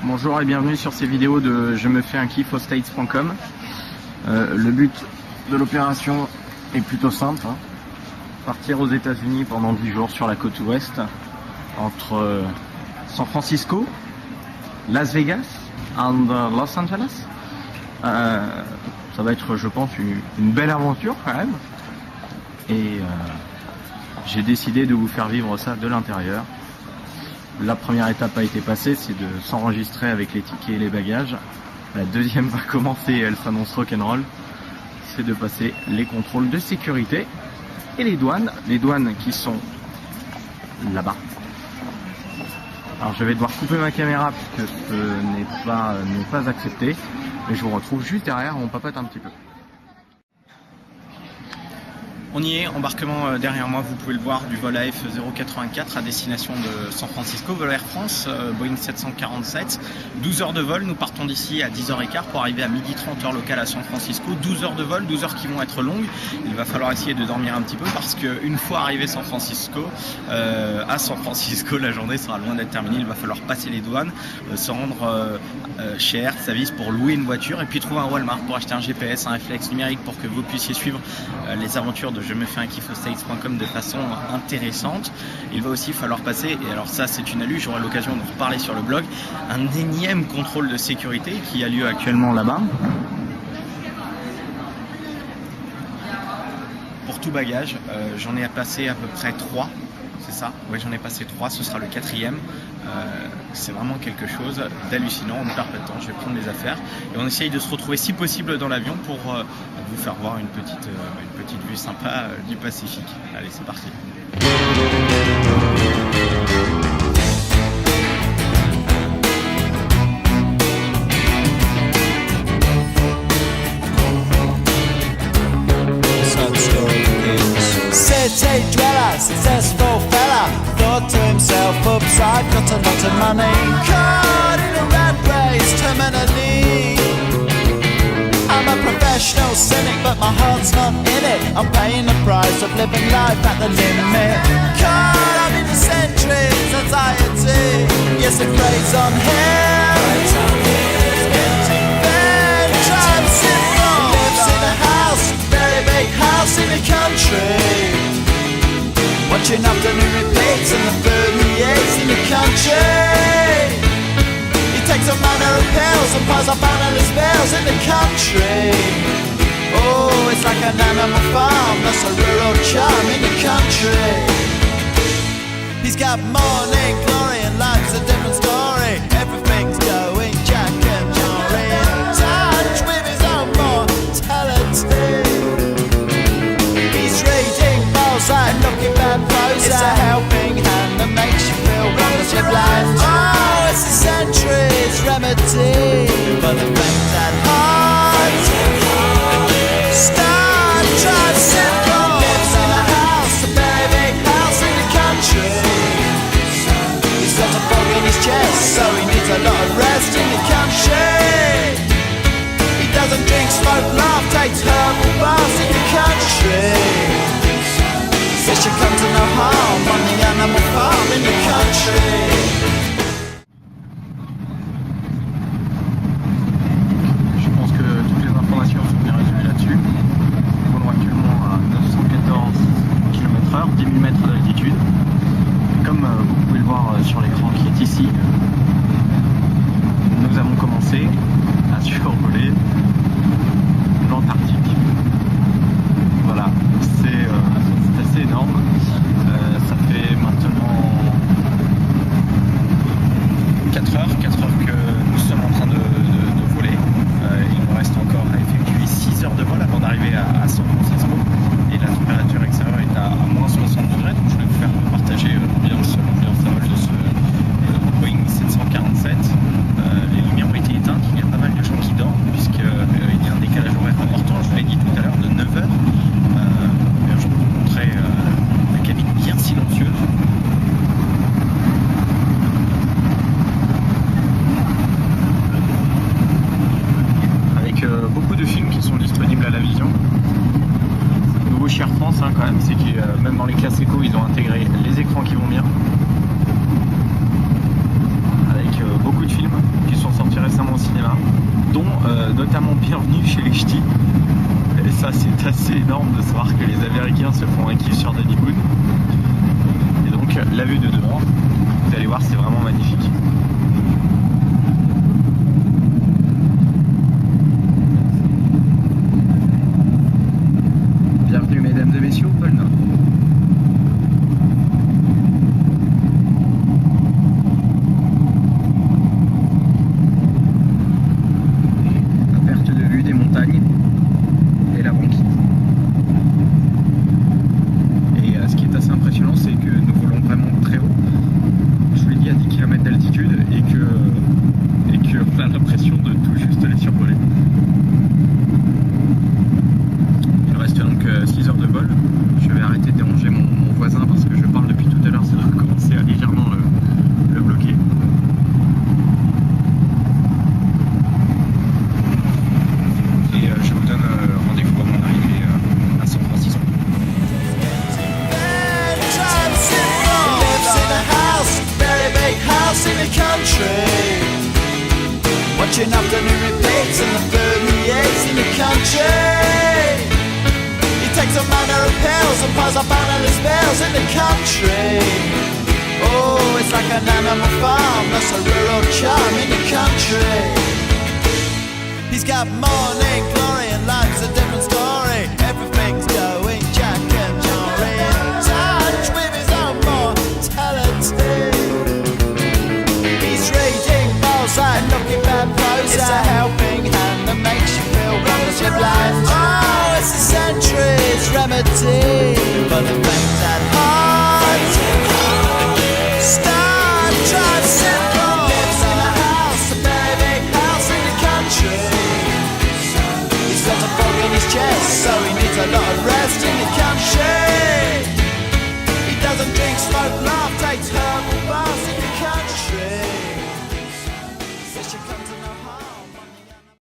Bonjour et bienvenue sur ces vidéos de je me fais un kiff au States.com. Le but de l'opération est plutôt simple, hein. Partir aux États-Unis pendant 10 jours sur la côte ouest, entre San Francisco, Las Vegas and Los Angeles. Ça va être, je pense, une belle aventure quand même. Et j'ai décidé de vous faire vivre ça de l'intérieur. La première étape a été passée, c'est de s'enregistrer avec les tickets et les bagages. La deuxième va commencer et elle s'annonce rock'n'roll. C'est de passer les contrôles de sécurité et les douanes qui sont là-bas. Alors je vais devoir couper ma caméra puisque ce n'est pas accepté. Et je vous retrouve juste derrière, on papote un petit peu. On y est, embarquement derrière moi, vous pouvez le voir, du vol AF 084 à destination de San Francisco, vol Air France, Boeing 747, 12 heures de vol, nous partons d'ici à 10h15 pour arriver à 12h30 heure locale à San Francisco, 12 heures de vol, 12 heures qui vont être longues, il va falloir essayer de dormir un petit peu parce qu'une fois arrivé à San Francisco, la journée sera loin d'être terminée, il va falloir passer les douanes, se rendre chez Air Service pour louer une voiture et puis trouver un Walmart pour acheter un GPS, un réflexe numérique pour que vous puissiez suivre les aventures de je me fais un kiff au States.com de façon intéressante. Il va aussi falloir passer, et alors ça c'est une alu, j'aurai l'occasion de reparler sur le blog, un énième contrôle de sécurité qui a lieu actuellement là-bas. Pour tout bagage, j'en ai à passer à peu près 3. C'est ça, oui j'en ai passé 3, ce sera le 4e. C'est vraiment quelque chose d'hallucinant, on ne perd pas de temps, je vais prendre les affaires et on essaye de se retrouver si possible dans l'avion pour vous faire voir une petite vue sympa du Pacifique. Allez, c'est parti. City dweller, successful fella, thought to himself, oops, I've got a lot of money. Caught in a rat race, terminally. I'm a professional cynic, but my heart's not in it. I'm paying the price of living life at the limit. Caught up in the centuries, anxiety. Yes, it preys on him. It's getting bad, trying to simple. Lives in a house, very big house in the country. Watching afternoon repeats and the food he eats in the country. He takes a manner of pills and piles up analyst bills in the country. Oh, it's like an animal farm, that's a rural charm in the country. He's got morning glory and life's a different story. Everything's going Jack and Jory in touch with his own mortality. He's reading Mozart, looking bad pose. It's a helping hand that makes you feel wonderfully blind. Oh, it's a century's remedy for the friends at heart. Start trying simple. Lives in a house, a very big house in the country. He's got a fog in his chest, so he needs a lot of rest in the country. He doesn't drink, smoke, laugh, takes herbal baths in the country. Fish should come to no harm on the animal farm in the country. Je pense que toutes les informations sont bien résumées là-dessus. Nous volons actuellement à 914 km/h, 10 000 mètres d'altitude. Comme vous pouvez le voir sur l'écran qui est ici, nous avons commencé à survoler l'Antarctique. Voilà, c'est assez énorme. Ça fait maintenant 4 heures que nous sommes en train de voler. Il nous reste encore à effectuer 6 heures de vol avant d'arriver à San Francisco. Et la température extérieure est à moins 60 degrés. Donc je vais vous faire partager l'ambiance à vol de ce Boeing 747. Les lumières ont été éteintes, il y a pas mal de gens qui dorment puisqu'il y a un décalage horaire important, je vous l'ai dit tout à l'heure, de 9 heures. Je vais vous montrer la cabine bien silencieuse. Avec beaucoup de films qui sont disponibles à la vision. Nouveau chez Air France quand même, c'est que même dans les classes éco, ils ont intégré les écrans qui vont bien. Avec beaucoup de films qui sont sortis récemment au cinéma, dont notamment Bienvenue chez les Ch'tis. Et ça, c'est assez énorme de savoir que les Américains se font un kiff sur Danny Boone. Et donc, la vue de dehors, vous allez voir, c'est vraiment magnifique. Bienvenue, mesdames et messieurs, au pôle Nord. C'est que nous volons vraiment très haut. Je vous l'ai dit, à 10 km d'altitude et que on a l'impression de tout juste les survoler. Il reste donc 6 heures de vol. Je vais arrêter de déranger mon voisin parce que je parle depuis tout à l'heure, ça doit commencer à légèrement le bloquer. Et je vous donne rendez-vous à mon arrivée à San Francisco. House in the country, watching afternoon repeats and the food he eats in the country. He takes a manner of pills and piles up analyst bills in the country. Oh, it's like an animal farm, that's a rural charm in the country. He's got morning glory and life's a different story. Everything's going Jack and Jory, in touch with his own mortality. And looking bad prose, it's a helping hand that makes you feel wonderfully blind. Oh, it's a century's remedy for the things at heart. Star Trek syndrome. Lives in a house, a very big house in the country. He's got a fog in his chest, so he needs a lot of rest in the country. He doesn't drink, smoke, laugh, takes herbal baths in the country.